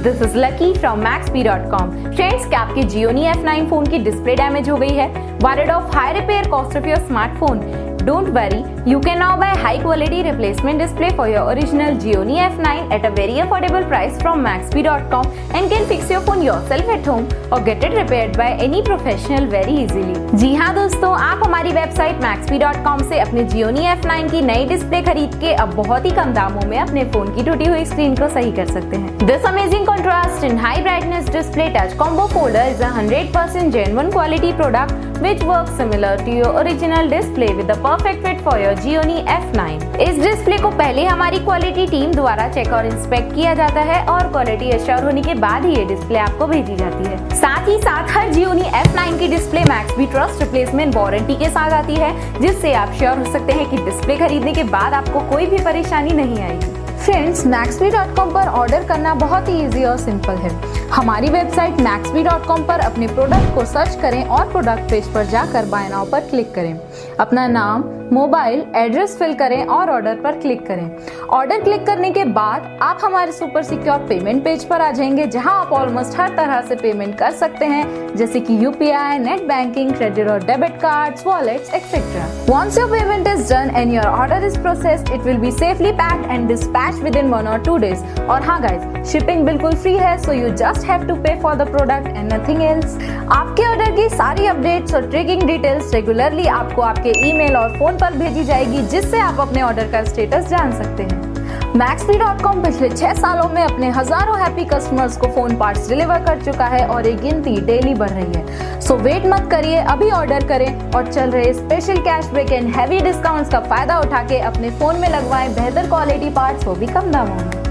This is lucky from Maxbhi.com। Friends, क्या आपके Gionee F9 phone की डिस्प्ले डैमेज हो गई है? Worried of high repair cost of your smartphone? Don't worry, you can now buy high quality replacement display for your original Gionee F9 at a very affordable price from Maxbhi.com and can fix your phone yourself at home or get it repaired by any professional very easily। जी हाँ दोस्तों, आप हमारी website Maxbhi.com से अपने Gionee F9 की नई display खरीद के अब बहुत ही कम दामों में अपने फोन की टूटी हुई स्क्रीन को सही कर सकते हैं। This amazing contrast and high brightness display touch combo folder is a 100% genuine quality product which works similar to your original display with the perfect fit for your Gionee F9। इस display को पहले हमारी quality team द्वारा check और inspect किया जाता है और क्वालिटी एश्योर होने के बाद ही ये डिस्प्ले आपको भेजी जाती है। साथ ही साथ हर Gionee F9 की display Maxbhi trust replacement warranty के साथ आती है, जिससे आप श्योर हो सकते हैं कि डिस्प्ले खरीदने के बाद आपको कोई भी परेशानी नहीं आएगी। फ्रेंड्स, Maxbhi.com पर ऑर्डर करना बहुत ही इजी और सिंपल है। हमारी वेबसाइट Maxbhi.com पर अपने प्रोडक्ट को सर्च करें और प्रोडक्ट पेज पर जाकर बाय नाउ पर क्लिक करें। अपना नाम, मोबाइल, एड्रेस फिल करें और ऑर्डर पर क्लिक करें। ऑर्डर क्लिक करने के बाद आप हमारे सुपर सिक्योर पेमेंट पेज पर आ जाएंगे, जहां आप ऑलमोस्ट हर तरह से पेमेंट कर सकते हैं, जैसे कि UPI, नेट बैंकिंग, क्रेडिट और debit cards, wallets etcetera. Once your payment is done and your order is processed, it will be safely packed and dispatched within 1 or 2 days। और हाँ गाइस, शिपिंग बिल्कुल free है, so you just have to pay for the product and nothing else। आपके order की सारी updates और tracking details regularly आपको आपके ईमेल और फोन पर भेजी जाएगी, जिससे आप अपने ऑर्डर का स्टेटस जान सकते हैं। Maxbhi.com पिछले 6 सालों में अपने हजारों हैप्पी कस्टमर्स को फोन पार्ट्स डिलीवर कर चुका है और ये गिनती डेली बढ़ रही है। सो वेट मत करिए, अभी ऑर्डर करें और चल रहे special cashback and heavy discounts का फायदा उठा के अपने फोन में लगवाएं बेहतर क्वालिटी पार्ट्स, वो भी कम दामों में।